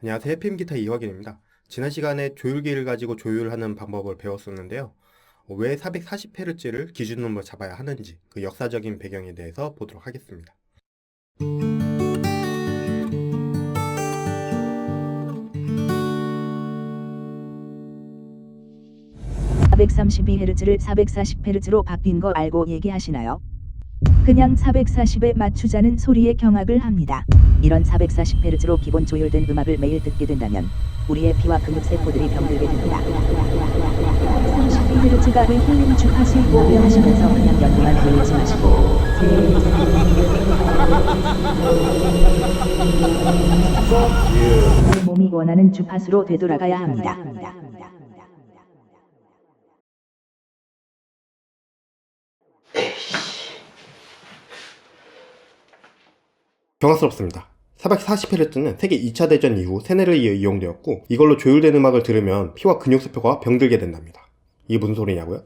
안녕하세요. 해피기타 이화길입니다. 지난 시간에 조율기를 가지고 조율하는 방법을 배웠었는데요. 왜 440Hz를 기준으로 잡아야 하는지 그 역사적인 배경에 대해서 보도록 하겠습니다. 432Hz를 440Hz로 바뀐 거 알고 얘기하시나요? 그냥 440에 맞추자는 소리에 경악을 합니다. 이런 440Hz로 기본 조율된 음악을 매일 듣게 된다면 우리의 피와 근육 세포들이 병들게 됩니다. 32Hz가 왜 힐링 주파수이고 하시면서 그냥 연구만 돌리지 마시고 내 몸이 원하는 주파수로 되돌아가야 합니다. 경악스럽습니다. 440Hz는 세계 2차 대전 이후 세뇌를 이어 이용되었고 이걸로 조율된 음악을 들으면 피와 근육 세포가 병들게 된답니다. 이게 무슨 소리냐고요?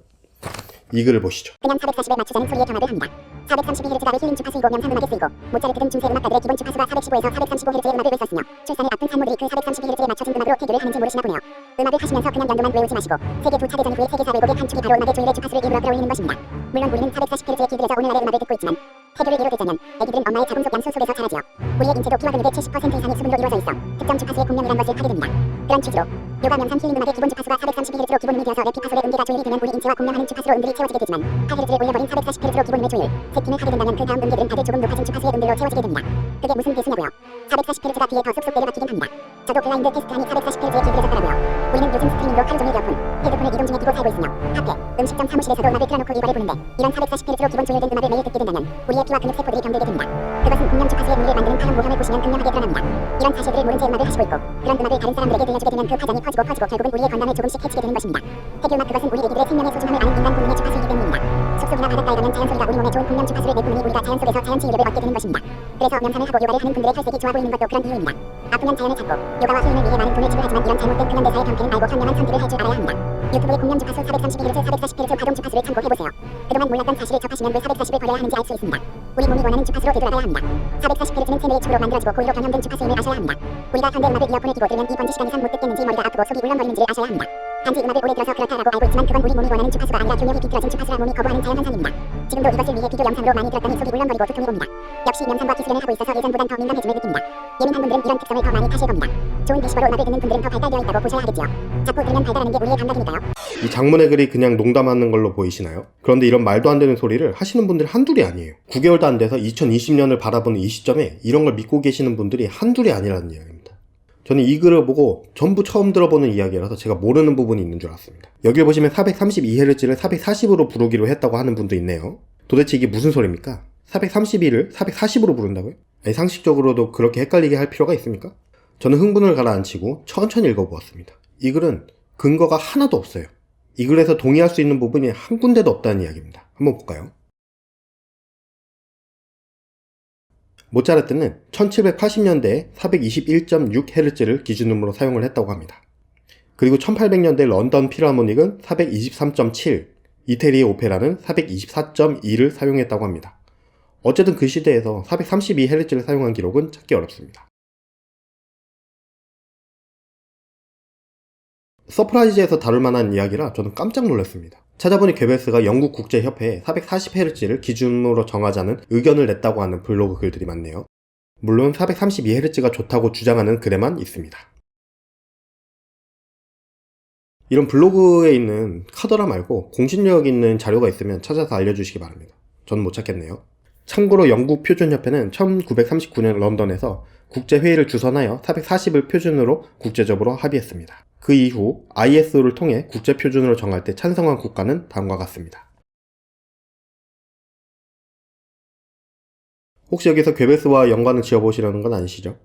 이 글을 보시죠. 그냥 440에 맞추자는 소리에 경악을 합니다. 432Hz가 왜 힐링 주파수이고 명상음악에 쓰이고 모차르트 등 중세 음악가들의 기본 주파수가 415에서 435Hz의 음악을 왜 썼으며 출산을 앞둔 산모들이 그 432Hz에 맞춰진 음악으로 태교를 하는지 모르시나 보네요. 음악을 하시면서 그냥 연도만 외우지 마시고 세계 2차 대전 후의 세계사 왜곡의 한 축이 바로 음악의 조율의 주파수를 일부러 끌어올리는 것입니다. 물론 우리는 440Hz에 기들여져 오늘날의 음악을 듣고 있지만 태교를 예로 들자면 애기들은 엄마의 자궁속 양수 속에서 자라지요. 우리의 인체도 피와 근육의 70% 이상이 수분으로 이루어져 있어 특정 주파수의 공명이란 것을 하게 됩니다. 그런 취지로 요가 명상 힐링 음악의 기본 주파수가 432Hz로 기본음이 되어서 레피파솔의 음계가 조율이 되면 우리 인체와 공명하는 주파수로 음들이 채워지게 되지만 8Hz를 올려버린 440Hz로 기본음의 조율, 세팅을 하게 된다면 그 다음 음계들은 다들 조금 높아진 주파수의 음들로 채워지게 됩니다. 그게 무슨 개수냐고요? 440Hz가 뒤에 더 쏙쏙 내려맞추긴 합니다. 저도 블라인드 테스트하니 440Hz에 기울여졌더라고요. 우리는 요즘 스트리밍으로 하루 종일 이어폰, 헤드폰을 이동 중에 끼고 살고 있으며 카페, 음식점 사무실에서도 음악을 틀어놓고 이거를 보는데 이런 440Hz로 기본 조율된 음악을 매일 듣게 된다면 우리의 피와 근육 세포들이 병들게 됩니다. 그것은 공명 주파수의 문을 만드는 파형 모형을 보시면 극명하게 드러납니다. 이런 사실들을 모른 채 음악을 하시고 있고 그런 음악을 다른 사람들에게 들려주게 되면 그 파장이 커지고 결국은 우리의 건강을 조금씩 해치게 되는 것입니다. 해교음악 그것은 우리 애기들의 생명의 소중함을 아는 인간 본능의 주파수이기 때문입니다. 숲속이나 바닷가에 가면 자연소리가 우리 몸에 좋은 공명 주파수를 내뿜으니 우리가 자연 속에서 자연 치유력을 얻게 되는 것입니다. 그래서 명상을 하고 요가를 하는 분들의 혈색이 좋아 보이는 것도 그런 이유입니다. 아프면 자연을 찾고 요가와 힐링을 위해 많은 돈을 지불하지만 이런 잘못된 근현대사의 병폐는 알고 현명한 선택을 할 줄 알아야 합니다. 유튜브의 공명 주파수 432Hz, 440Hz 가동 주파수를 참고해보세요. 그동안 몰랐던 사실을 접하시면 왜 440을 버려야 하는지 알 수 있습니다. 우리 몸이 원하는 주파수로 되돌아가야 합니다. 440Hz는 세뇌의 칩으로 만들어지고 고의로 변형된 주파수임을 아셔야 합니다. 우리가 현대 음악을 이어폰에 끼고 들으면 2번지 시간 이상 못 듣겠는지 머리가 아프고 속이 울렁거리는지를 아셔야 합니다. 단지 음악을 오래 들어서 그렇다라고 알고 있지만 그건 우리 몸이 원하는 주파수가 아니라 교묘히 비틀어진 주파수라 몸이 거부하는 자연현상입니다. 지금도 이것을 위해 비교 영상으로 많이 들었더니 속이 울렁거리고 두통이 옵니다. 역시 명상과 기술을 하고 있어서 예전보단 더 민감해짐을 느낍니다. 예민한 분들은 이런 특성을 더 많이 타실 겁니다. 좋은 리시버로 음악을 듣는 분들은 더 발달되어 있다고 보셔야 하겠지요. 자꾸 들으면 발달하는 게 우리의 감각이니까요. 이 장문의 글이 그냥 농담하는 걸로 보이시나요? 그런데 이런 말도 안 되는 소리를 하시는 분들이 한둘이 아니에요. 9개월도 안 돼서 2020년을 바라보는 이 시점에 이런 걸 믿고 계시는 분들이 한둘이 아니라는 이야기입니다. 저는 이 글을 보고 전부 처음 들어보는 이야기라서 제가 모르는 부분이 있는 줄 알았습니다. 여기 보시면 432Hz를 440으로 부르기로 했다고 하는 분도 있네요. 도대체 이게 무슨 소리입니까? 432를 440으로 부른다고요? 아니, 상식적으로도 그렇게 헷갈리게 할 필요가 있습니까? 저는 흥분을 가라앉히고 천천히 읽어보았습니다. 이 글은 근거가 하나도 없어요. 이 글에서 동의할 수 있는 부분이 한 군데도 없다는 이야기입니다. 한번 볼까요? 모차르트는 1780년대에 421.6Hz를 기준음으로 사용을 했다고 합니다. 그리고 1800년대 런던 필하모닉은 423.7, 이태리의 오페라는 424.2를 사용했다고 합니다. 어쨌든 그 시대에서 432Hz를 사용한 기록은 찾기 어렵습니다. 서프라이즈에서 다룰 만한 이야기라 저는 깜짝 놀랐습니다. 찾아보니 괴벨스가 영국 국제협회에 440Hz를 기준으로 정하자는 의견을 냈다고 하는 블로그 글들이 많네요. 물론 432Hz가 좋다고 주장하는 글에만 있습니다. 이런 블로그에 있는 카더라 말고 공신력 있는 자료가 있으면 찾아서 알려주시기 바랍니다. 저는 못 찾겠네요. 참고로 영국 표준협회는 1939년 런던에서 국제회의를 주선하여 440을 표준으로 국제적으로 합의했습니다. 그 이후 ISO를 통해 국제표준으로 정할 때 찬성한 국가는 다음과 같습니다. 혹시 여기서 괴벨스와 연관을 지어보시려는 건 아니시죠?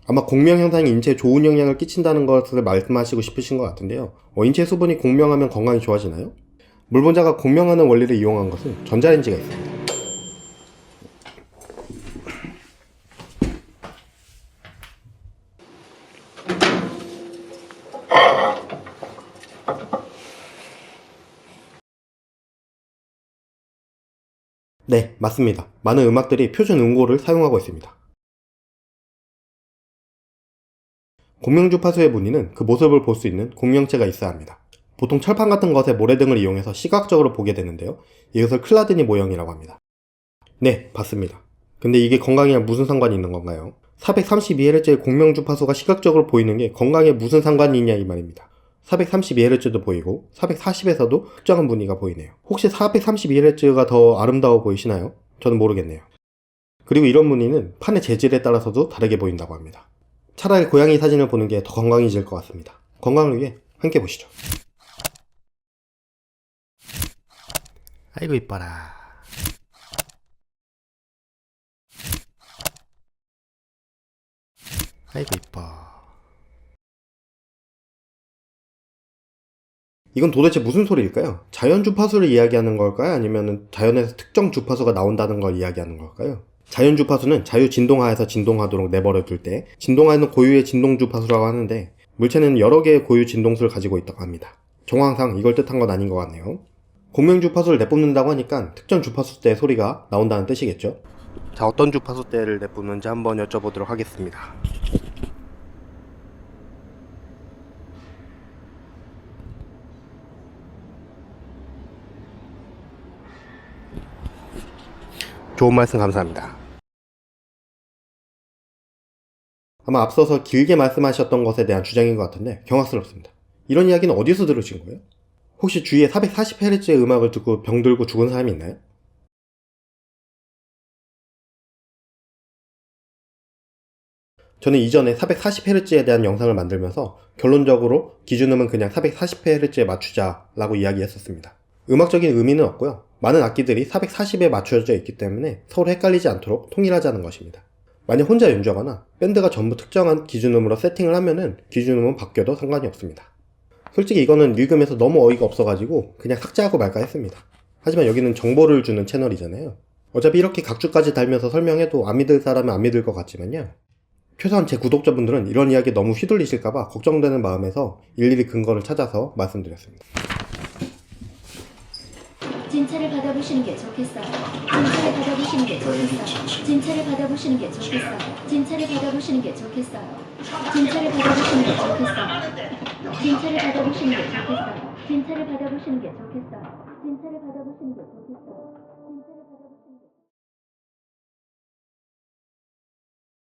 아마 공명 현상이 인체에 좋은 영향을 끼친다는 것을 말씀하시고 싶으신 것 같은데요. 인체 수분이 공명하면 건강이 좋아지나요? 물분자가 공명하는 원리를 이용한 것은 전자레인지가 있습니다. 네, 맞습니다. 많은 음악들이 표준 음고를 사용하고 있습니다. 공명주파수의 무늬는 그 모습을 볼 수 있는 공명체가 있어야 합니다. 보통 철판 같은 것에 모래등을 이용해서 시각적으로 보게 되는데요. 이것을 클라드니 모형이라고 합니다. 네, 봤습니다. 근데 이게 건강이랑 무슨 상관이 있는 건가요? 432Hz의 공명주파수가 시각적으로 보이는 게 건강에 무슨 상관이 있냐 이 말입니다. 432Hz도 보이고 440에서도 특정한 무늬가 보이네요. 혹시 432Hz가 더 아름다워 보이시나요? 저는 모르겠네요. 그리고 이런 무늬는 판의 재질에 따라서도 다르게 보인다고 합니다. 차라리 고양이 사진을 보는 게 더 건강해질 것 같습니다. 건강을 위해 함께 보시죠. 아이고 이뻐라. 아이고 이뻐. 이건 도대체 무슨 소리일까요? 자연 주파수를 이야기하는 걸까요? 아니면 자연에서 특정 주파수가 나온다는 걸 이야기하는 걸까요? 자연 주파수는 자유 진동하에서 진동하도록 내버려 둘 때 진동하는 고유의 진동 주파수라고 하는데, 물체는 여러 개의 고유 진동수를 가지고 있다고 합니다. 정황상 이걸 뜻한 건 아닌 것 같네요. 공명 주파수를 내뿜는다고 하니까 특정 주파수 때의 소리가 나온다는 뜻이겠죠? 자, 어떤 주파수 때를 내뿜는지 한번 여쭤보도록 하겠습니다. 좋은 말씀 감사합니다. 아마 앞서서 길게 말씀하셨던 것에 대한 주장인 것 같은데 경악스럽습니다. 이런 이야기는 어디서 들으신 거예요? 혹시 주위에 440Hz의 음악을 듣고 병들고 죽은 사람이 있나요? 저는 이전에 440Hz에 대한 영상을 만들면서 결론적으로 기준음은 그냥 440Hz에 맞추자라고 이야기했었습니다. 음악적인 의미는 없고요. 많은 악기들이 440에 맞춰져 있기 때문에 서로 헷갈리지 않도록 통일하자는 것입니다. 만약 혼자 연주하거나 밴드가 전부 특정한 기준음으로 세팅을 하면은 기준음은 바뀌어도 상관이 없습니다. 솔직히 이거는 읽으면서 너무 어이가 없어가지고 그냥 삭제하고 말까 했습니다. 하지만 여기는 정보를 주는 채널이잖아요. 어차피 이렇게 각주까지 달면서 설명해도 안 믿을 사람은 안 믿을 것 같지만요. 최소한 제 구독자분들은 이런 이야기 너무 휘둘리실까봐 걱정되는 마음에서 일일이 근거를 찾아서 말씀드렸습니다. 진찰을 받아보시는 게 좋겠어요. 진찰을 받아보시는 게 좋겠어요. 진찰을 받아보시는 게 좋겠어요. 진찰을 받아보시는 게 좋겠어요. 진찰을 받아보시는 게 좋겠어요. 진찰을 받아보시는 게 좋겠어요. 진찰을 받아보시는 게 좋겠어요. 진찰을 받아보시는 게 좋겠어요.